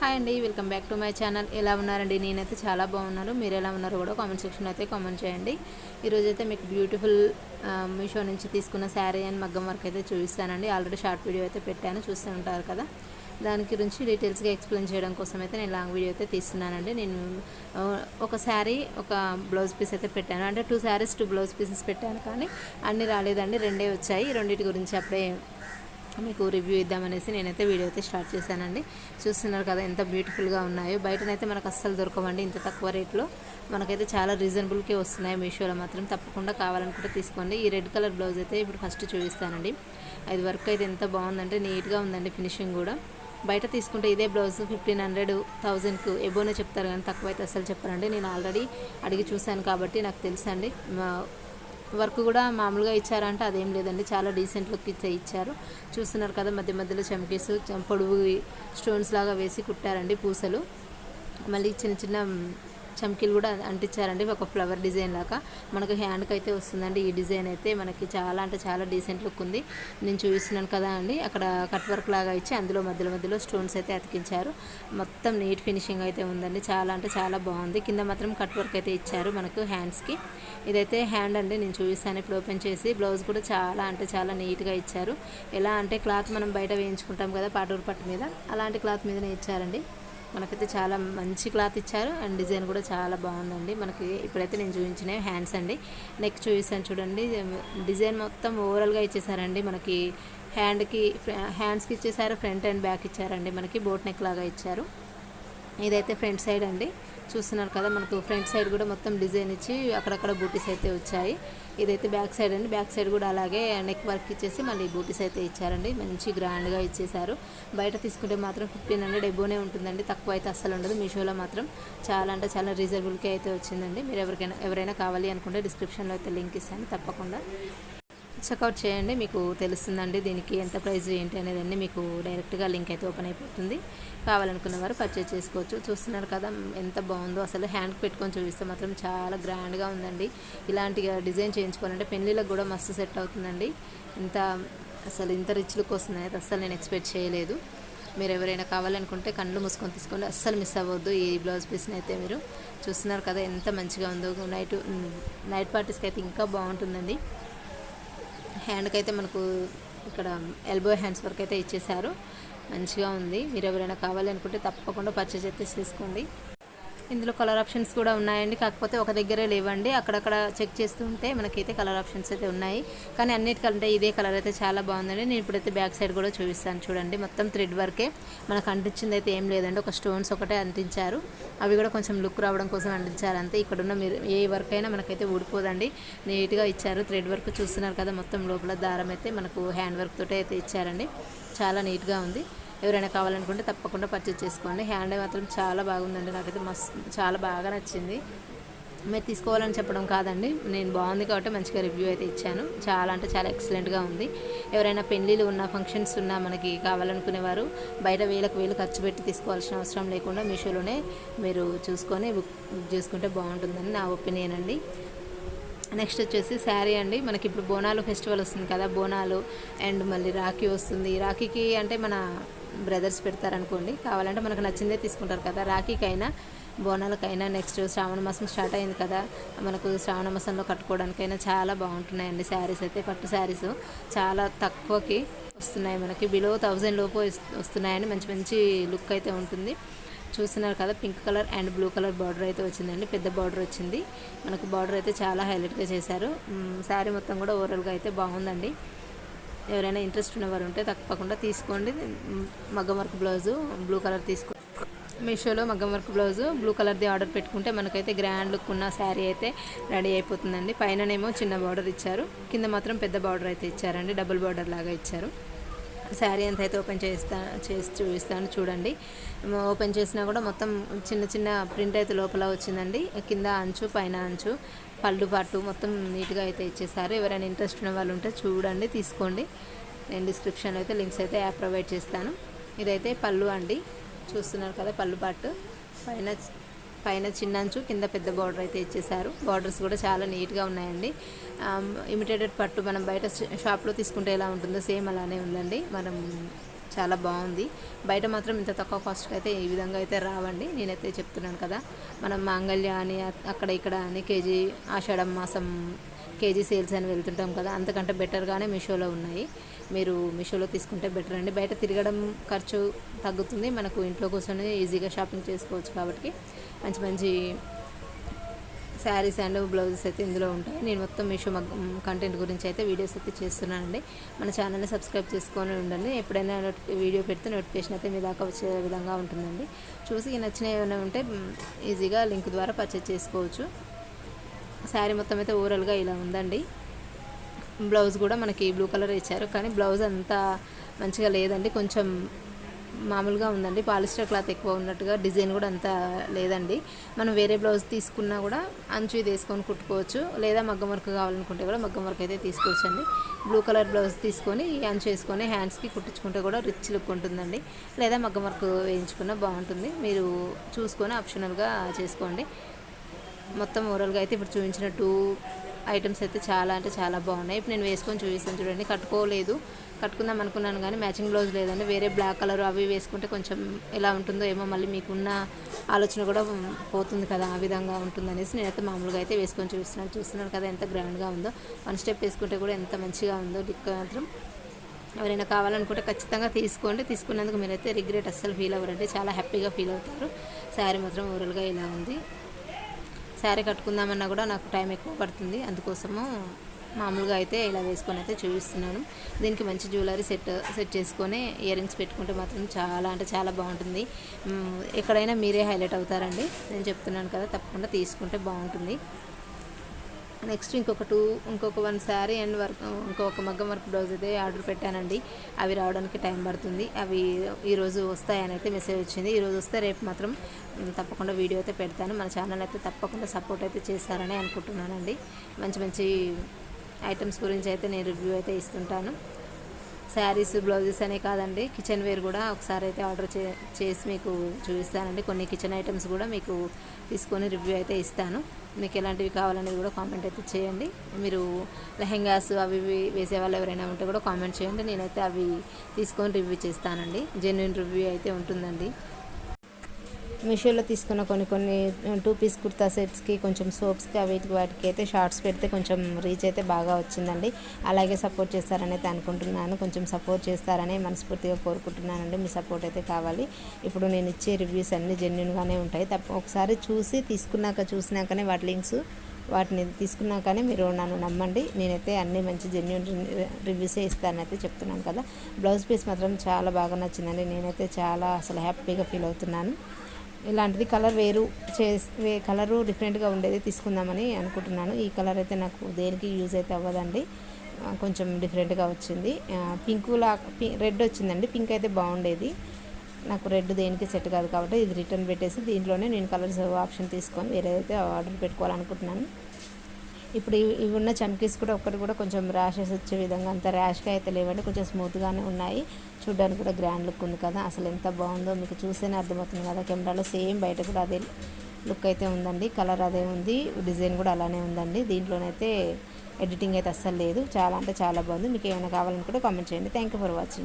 Hi అండి, welcome back to my channel. ఎలా ఉన్నారండి? నేనైతే చాలా బాగున్నాను. మీరు ఎలా ఉన్నారో కూడా కామెంట్ సెక్షన్ అయితే కామెంట్ చేయండి. ఈరోజైతే మీకు బ్యూటిఫుల్ మీషో నుంచి తీసుకున్న శారీ అండ్ మగ్గం వర్క్ అయితే చూపిస్తానండి. ఆల్రెడీ షార్ట్ వీడియో అయితే పెట్టాను, చూస్తూ ఉంటారు కదా. దాని గురించి డీటెయిల్స్గా ఎక్స్ప్లెయిన్ చేయడం కోసం అయితే నేను లాంగ్ వీడియో అయితే తీస్తున్నానండి. నేను ఒక శారీ ఒక బ్లౌజ్ పీస్ అయితే పెట్టాను, అంటే 2 శారీస్ 2 బ్లౌజ్ పీసెస్ పెట్టాను, కానీ అన్నీ రాలేదండి, 2 వచ్చాయి. రెండింటి గురించి అప్పుడే మీకు రివ్యూ ఇద్దామనేసి నేనైతే వీడియో అయితే స్టార్ట్ చేశానండి. చూస్తున్నారు కదా ఎంత బ్యూటిఫుల్గా ఉన్నాయో. బయటనైతే మనకు అస్సలు దొరకవండి ఇంత తక్కువ రేట్లో. మనకైతే చాలా రీజనబుల్కే వస్తున్నాయి మీషోలో మాత్రం. తప్పకుండా కావాలనుకుంటే తీసుకోండి. ఈ రెడ్ కలర్ బ్లౌజ్ అయితే ఇప్పుడు ఫస్ట్ చూపిస్తానండి. అది వర్క్ అయితే ఎంత బాగుందంటే నీట్గా ఉందండి, ఫినిషింగ్ కూడా. బయట తీసుకుంటే ఇదే బ్లౌజ్ 1500 1000కు ఎబోనే చెప్తారు, కానీ తక్కువ అయితే అసలు చెప్పారండి. నేను ఆల్రెడీ అడిగి చూశాను కాబట్టి నాకు తెలుసండి. వర్క్ కూడా మామూలుగా ఇచ్చారంటే అదేం లేదండి, చాలా డీసెంట్ లుక్ ఇచ్చారు. చూస్తున్నారు కదా, మధ్య మధ్యలో చమ్కీస్ పొడుగు స్టోన్స్ లాగా వేసి కుట్టారండి, పూసలు. మళ్ళీ చిన్న చిన్న చమ్కీలు కూడా అంటించారండి, ఒక ఫ్లవర్ డిజైన్ లాగా. మనకు హ్యాండ్కి అయితే వస్తుందండి ఈ డిజైన్ అయితే. మనకి చాలా అంటే చాలా డీసెంట్ లుక్ ఉంది. నేను చూపిస్తున్నాను కదా అండి, అక్కడ కట్ వర్క్ లాగా ఇచ్చి అందులో మధ్యలో స్టోన్స్ అయితే అతికించారు. మొత్తం నీట్ ఫినిషింగ్ అయితే ఉందండి, చాలా అంటే చాలా బాగుంది. కింద మాత్రం కట్ వర్క్ అయితే ఇచ్చారు మనకు హ్యాండ్స్కి. ఇదైతే హ్యాండ్ అండి, నేను చూపిస్తాను ఇప్పుడు ఓపెన్ చేసి. బ్లౌజ్ కూడా చాలా అంటే చాలా నీట్గా ఇచ్చారు. ఎలా అంటే క్లాత్ మనం బయట వేయించుకుంటాం కదా పాటూరు పట్టు మీద, అలాంటి క్లాత్ మీదనే ఇచ్చారండి. మనకైతే చాలా మంచి క్లాత్ ఇచ్చారు, అండ్ డిజైన్ కూడా చాలా బాగుందండి. మనకి ఇప్పుడైతే నేను చూపించిన హ్యాండ్స్ అండి. నెక్ చూపిస్తాను చూడండి. డిజైన్ మొత్తం ఓవరాల్గా ఇచ్చేసారండి. మనకి హ్యాండ్స్కి ఇచ్చేసారు, ఫ్రంట్ అండ్ బ్యాక్ ఇచ్చారండి. మనకి బోట్ నెక్ లాగా ఇచ్చారు. ఇదైతే ఫ్రంట్ సైడ్ అండి, చూస్తున్నారు కదా. మనకు ఫ్రంట్ సైడ్ కూడా మొత్తం డిజైన్ ఇచ్చి అక్కడక్కడ బూటీస్ అయితే వచ్చాయి. ఇదైతే బ్యాక్ సైడ్ అండి, బ్యాక్ సైడ్ కూడా అలాగే నెక్ వర్క్ ఇచ్చేసి మళ్ళీ బూటీస్ అయితే ఇచ్చారండి. మంచి గ్రాండ్గా ఇచ్చేసారు. బయట తీసుకుంటే మాత్రం 1500 ఎబోనే ఉంటుందండి, తక్కువ అయితే అస్సలు ఉండదు. మీషోలో మాత్రం చాలా అంటే చాలా రీజనబుల్కి అయితే వచ్చిందండి. మీరు ఎవరైనా కావాలి అనుకుంటే డిస్క్రిప్షన్లో అయితే లింక్ ఇస్తాను, తప్పకుండా చెక్అవుట్ చేయండి, మీకు తెలుస్తుందండి దీనికి ఎంత ప్రైస్ ఏంటి అనేది. మీకు డైరెక్ట్గా లింక్ అయితే ఓపెన్ అయిపోతుంది. కావాలనుకున్న వారు పర్చేజ్ చేసుకోవచ్చు. చూస్తున్నారు కదా ఎంత బాగుందో. అసలు హ్యాండ్కి పెట్టుకొని చూపిస్తే మాత్రం చాలా గ్రాండ్గా ఉందండి. ఇలాంటి డిజైన్ చేయించుకోవాలంటే పెళ్ళిళ్ళకి కూడా మస్తు సెట్ అవుతుందండి. ఇంత రిచ్ లుక్ వస్తుంది అయితే అస్సలు నేను ఎక్స్పెక్ట్ చేయలేదు. మీరు ఎవరైనా కావాలనుకుంటే కళ్ళు మూసుకొని తీసుకోండి, అస్సలు మిస్ అవ్వద్దు ఈ బ్లౌజ్ పీస్ని అయితే. మీరు చూస్తున్నారు కదా ఎంత మంచిగా ఉందో. నైట్ పార్టీస్కి అయితే ఇంకా బాగుంటుందండి. హ్యాండ్కి అయితే మనకు ఇక్కడ ఎల్బో హ్యాండ్స్ వర్క్ అయితే ఇచ్చేసారు, మంచిగా ఉంది. మీరు ఎవరైనా కావాలనుకుంటే తప్పకుండా పర్చేజ్ అయితే చేసుకోండి. ఇందులో కలర్ ఆప్షన్స్ కూడా ఉన్నాయండి, కాకపోతే ఒక దగ్గరే లేవండి. అక్కడక్కడ చెక్ చేస్తుంటే మనకైతే కలర్ ఆప్షన్స్ అయితే ఉన్నాయి, కానీ అన్నిటికంటే ఇదే కలర్ అయితే చాలా బాగుందండి. నేను ఇప్పుడైతే బ్యాక్ సైడ్ కూడా చూపిస్తాను చూడండి. మొత్తం థ్రెడ్ వర్కే మనకు అంటించింది అయితే ఏం లేదండి, ఒక స్టోన్స్ ఒకటే అంటించారు. అవి కూడా కొంచెం లుక్ రావడం కోసం అంటించారు అంతే. ఇక్కడున్న మీరు ఏ వర్క్ అయినా మనకైతే ఊడిపోదండి, నీట్గా ఇచ్చారు. థ్రెడ్ వర్క్ చూస్తున్నారు కదా, మొత్తం లోపల దారం అయితే మనకు హ్యాండ్ వర్క్ తోటే అయితే ఇచ్చారండి, చాలా నీట్గా ఉంది. ఎవరైనా కావాలనుకుంటే తప్పకుండా పర్చేజ్ చేసుకోండి. హ్యాండ్ మాత్రం చాలా బాగుందండి, నాకైతే చాలా బాగా నచ్చింది. మీరు తీసుకోవాలని చెప్పడం కాదండి, నేను బాగుంది కాబట్టి మంచిగా రివ్యూ అయితే ఇచ్చాను. చాలా అంటే చాలా ఎక్సలెంట్గా ఉంది. ఎవరైనా పెళ్ళిళ్ళు ఉన్న ఫంక్షన్స్ ఉన్నా మనకి కావాలనుకునేవారు బయట వేలకు ఖర్చు పెట్టి తీసుకోవాల్సిన అవసరం లేకుండా మీషోలోనే మీరు చూసుకొని బుక్ చేసుకుంటే బాగుంటుందని నా ఒపీనియన్ అండి. నెక్స్ట్ వచ్చేసి శారీ అండి. మనకి ఇప్పుడు బోనాలు ఫెస్టివల్ వస్తుంది కదా, బోనాలు అండ్ మళ్ళీ రాఖీ వస్తుంది. రాఖీకి అంటే మన బ్రదర్స్ పెడతారనుకోండి, కావాలంటే మనకు నచ్చిందే తీసుకుంటారు కదా. రాఖీకైనా బోనాలకైనా నెక్స్ట్ శ్రావణ మాసం స్టార్ట్ అయింది కదా, మనకు శ్రావణ మాసంలో కట్టుకోవడానికైనా చాలా బాగుంటున్నాయండి శారీస్ అయితే. పట్టు శారీస్ చాలా తక్కువకి వస్తున్నాయి, మనకి బిలో 1000 లోపు వస్తున్నాయని. మంచి మంచి లుక్ అయితే ఉంటుంది. చూస్తున్నారు కదా, pink colour and blue colour border అయితే వచ్చిందండి, పెద్ద బార్డర్ వచ్చింది మనకు. బార్డర్ అయితే చాలా హైలైట్గా చేశారు. శారీ మొత్తం కూడా ఓవరాల్గా అయితే బాగుందండి. ఎవరైనా ఇంట్రెస్ట్ ఉన్నవారు ఉంటే తప్పకుండా తీసుకోండి. మగ్గం వర్క్ బ్లౌజు బ్లూ కలర్ మీషోలో మగ్గం వర్క్ బ్లౌజు బ్లూ కలర్ది ఆర్డర్ పెట్టుకుంటే మనకైతే గ్రాండ్ లుక్ ఉన్న శారీ అయితే రెడీ అయిపోతుందండి. పైననేమో చిన్న బార్డర్ ఇచ్చారు, కింద మాత్రం పెద్ద బార్డర్ అయితే ఇచ్చారండి, డబుల్ బార్డర్ లాగా ఇచ్చారు. శారీ అంతా అయితే ఓపెన్ చేసి చూపిస్తాను చూడండి. ఓపెన్ చేసినా కూడా మొత్తం చిన్న చిన్న ప్రింట్ అయితే లోపల వచ్చిందండి. కింద అంచు పైన అంచు పళ్ళు పాటు మొత్తం నీట్గా అయితే ఇచ్చేసారు. ఎవరైనా ఇంట్రెస్ట్ ఉన్న వాళ్ళు ఉంటే చూడండి, తీసుకోండి. నేను డిస్క్రిప్షన్లో అయితే లింక్స్ అయితే యాప్ ప్రొవైడ్ చేస్తాను. ఇదైతే పళ్ళు అండి, చూస్తున్నారు కదా పళ్ళు పాటు. పైన చిన్న అంచు, కింద పెద్ద బార్డర్ అయితే ఇచ్చేసారు. బార్డర్స్ కూడా చాలా నీట్గా ఉన్నాయండి. ఇమిటేటెడ్ పట్టు మనం బయట షాప్లో తీసుకుంటే ఎలా ఉంటుందో సేమ్ అలానే ఉందండి. మనం చాలా బాగుంది. బయట మాత్రం ఇంత తక్కువ కాస్ట్కి అయితే ఈ విధంగా అయితే రావండి. నేనైతే చెప్తున్నాను కదా, మనం మాంగళ్య అని అక్కడ ఇక్కడ అని కేజీ ఆషాఢం మాసం కేజీ సేల్స్ అని వెళ్తుంటాం కదా, అంతకంటే బెటర్గానే మీషోలో ఉన్నాయి. మీరు మీషోలో తీసుకుంటే బెటర్ అండి. బయట తిరగడం ఖర్చు తగ్గుతుంది, మనకు ఇంట్లో కూర్చొని ఈజీగా షాపింగ్ చేసుకోవచ్చు. కాబట్టి మంచి మంచి శారీస్ అండ్ బ్లౌజెస్ అయితే ఇందులో ఉంటాయి. నేను మొత్తం మీషో కంటెంట్ గురించి అయితే వీడియోస్ అయితే చేస్తున్నానండి. మన ఛానల్ని సబ్స్క్రైబ్ చేసుకొని ఉండండి. ఎప్పుడైనా వీడియో పెడితే నోటిఫికేషన్ అయితే మీ దాకా వచ్చే విధంగా ఉంటుందండి. చూసి నచ్చినవి ఏమైనా ఉంటే ఈజీగా లింక్ ద్వారా పర్చేజ్ చేసుకోవచ్చు. శారీ మొత్తం అయితే ఓవరాల్గా ఇలా ఉందండి. బ్లౌజ్ కూడా మనకి బ్లూ కలర్ ఇచ్చారు, కానీ బ్లౌజ్ అంతా మంచిగా లేదండి, కొంచెం మామూలుగా ఉందండి. పాలిస్టర్ క్లాత్ ఎక్కువ ఉన్నట్టుగా, డిజైన్ కూడా అంత లేదండి. మనం వేరే బ్లౌజ్ తీసుకున్నా కూడా అంచు ఇది వేసుకొని కుట్టుకోవచ్చు, లేదా మగ్గం వర్క్ కావాలనుకుంటే కూడా మగ్గం వర్క్ అయితే తీసుకోవచ్చు అండి. బ్లూ కలర్ బ్లౌజ్ తీసుకొని ఈ అంచు వేసుకొని హ్యాండ్స్కి కుట్టించుకుంటే కూడా రిచ్ లుక్ ఉంటుందండి, లేదా మగ్గం వర్క్ వేయించుకున్నా బాగుంటుంది. మీరు చూసుకొని ఆప్షనల్గా చేసుకోండి. మొత్తం ఓవరాల్గా అయితే ఇప్పుడు చూపించిన 2 ఐటమ్స్ అయితే చాలా అంటే చాలా బాగున్నాయి. ఇప్పుడు నేను వేసుకొని చూపిస్తాను చూడండి. కట్టుకుందాం అనుకున్నాను కానీ మ్యాచింగ్ బ్లౌజ్ లేదండి. వేరే బ్లాక్ కలర్ అవి వేసుకుంటే కొంచెం ఎలా ఉంటుందో ఏమో, మళ్ళీ మీకున్న ఆలోచన కూడా పోతుంది కదా, ఆ విధంగా ఉంటుందనేసి నేనైతే మామూలుగా అయితే వేసుకొని చూస్తున్నాను కదా ఎంత గ్రాండ్గా ఉందో. 1 స్టెప్ వేసుకుంటే కూడా ఎంత మంచిగా ఉందో. లుక్ మాత్రం ఎవరైనా కావాలనుకుంటే ఖచ్చితంగా తీసుకోండి. తీసుకున్నందుకు మీరైతే రిగ్రెట్ అస్సలు ఫీల్ అవ్వరండి, చాలా హ్యాపీగా ఫీల్ అవుతారు. శారీ మాత్రం ఓవరాల్గా ఇలా ఉంది. శారీ కట్టుకుందామన్నా కూడా నాకు టైం ఎక్కువ పడుతుంది, అందుకోసము మామూలుగా అయితే ఇలా వేసుకొని అయితే చూపిస్తున్నాను. దీనికి మంచి జ్యువెలరీ సెట్ చేసుకొని ఇయర్ రింగ్స్ పెట్టుకుంటే మాత్రం చాలా అంటే చాలా బాగుంటుంది. ఎక్కడైనా మీరే హైలైట్ అవుతారండి. నేను చెప్తున్నాను కదా, తప్పకుండా తీసుకుంటే బాగుంటుంది. నెక్స్ట్ ఇంకొక 1 శారీ అండ్ ఇంకొక మగ్గం వర్క్ బ్లౌజ్ అయితే ఆర్డర్ పెట్టానండి. అవి రావడానికి టైం పడుతుంది. అవి ఈరోజు వస్తాయని అయితే మెసేజ్ వచ్చింది. ఈరోజు వస్తే రేపు మాత్రం తప్పకుండా వీడియో అయితే పెడతాను. మన ఛానల్ అయితే తప్పకుండా సపోర్ట్ అయితే చేస్తారని అనుకుంటున్నానండి. మంచి మంచి ఐటమ్స్ గురించి అయితే నేను రివ్యూ అయితే ఇస్తుంటాను. శారీస్ బ్లౌజెస్ అనే కాదండి, కిచెన్ వేర్ కూడా ఒకసారి అయితే ఆర్డర్ చేసి మీకు చూపిస్తానండి. కొన్ని కిచెన్ ఐటమ్స్ కూడా మీకు తీసుకొని రివ్యూ అయితే ఇస్తాను. మీకు ఎలాంటివి కావాలనేది కూడా కామెంట్ అయితే చేయండి. మీరు లెహెంగాస్ అవి వేసే వాళ్ళు ఎవరైనా ఉంటే కూడా కామెంట్ చేయండి. నేనైతే అవి తీసుకొని రివ్యూ చేస్తానండి. జెన్యూన్ రివ్యూ అయితే ఉంటుందండి. మీషోలో తీసుకున్న కొన్ని 2 పీస్ కుర్తా సెట్స్కి, కొంచెం సోప్స్కి వాటికి అయితే షార్ట్స్ పెడితే కొంచెం రీచ్ అయితే బాగా వచ్చిందండి. అలాగే సపోర్ట్ చేస్తారని అయితే అనుకుంటున్నాను. కొంచెం సపోర్ట్ చేస్తారని మనస్ఫూర్తిగా కోరుకుంటున్నానండి. మీ సపోర్ట్ అయితే కావాలి. ఇప్పుడు నేను ఇచ్చే రివ్యూస్ అన్నీ జెన్యూన్గానే ఉంటాయి. ఒకసారి చూసినాకనే వాటి లింక్స్ వాటిని తీసుకున్నాకనే మీరు నన్ను నమ్మండి. నేనైతే అన్నీ మంచి జెన్యూన్ రివ్యూసే ఇస్తానైతే చెప్తున్నాను కదా. బ్లౌజ్ పీస్ మాత్రం చాలా బాగా నచ్చిందండి. నేనైతే చాలా అసలు హ్యాపీగా ఫీల్ అవుతున్నాను. ఇలాంటిది కలరు డిఫరెంట్గా ఉండేది తీసుకుందామని అనుకుంటున్నాను. ఈ కలర్ అయితే నాకు దేనికి యూజ్ అయితే అవ్వదండి, కొంచెం డిఫరెంట్గా వచ్చింది. రెడ్ వచ్చిందండి. పింక్ అయితే బాగుండేది, నాకు రెడ్ దేనికి సెట్ కాదు. కాబట్టి ఇది రిటర్న్ పెట్టేసి దీంట్లోనే నేను కలర్స్ ఆప్షన్ తీసుకొని వేరేదైతే ఆర్డర్ పెట్టుకోవాలనుకుంటున్నాను. ఇప్పుడు ఇవి ఉన్న చమ్కీస్ కూడా ఒక్కటి కూడా కొంచెం ర్యాషెస్ వచ్చే విధంగా అంత ర్యాష్గా అయితే లేవండి, కొంచెం స్మూత్గానే ఉన్నాయి. చూడడానికి కూడా గ్రాండ్ లుక్ ఉంది కదా, అసలు ఎంత బాగుందో మీకు చూస్తేనే అర్థమవుతుంది కదా. కెమెరాలో సేమ్ బయట కూడా అదే లుక్ అయితే ఉందండి. కలర్ అదే ఉంది, డిజైన్ కూడా అలానే ఉందండి. దీంట్లోనైతే ఎడిటింగ్ అయితే అస్సలు లేదు. చాలా అంటే చాలా బాగుంది. మీకు ఏమైనా కావాలనుకుంటే కామెంట్ చేయండి. Thank you for watching.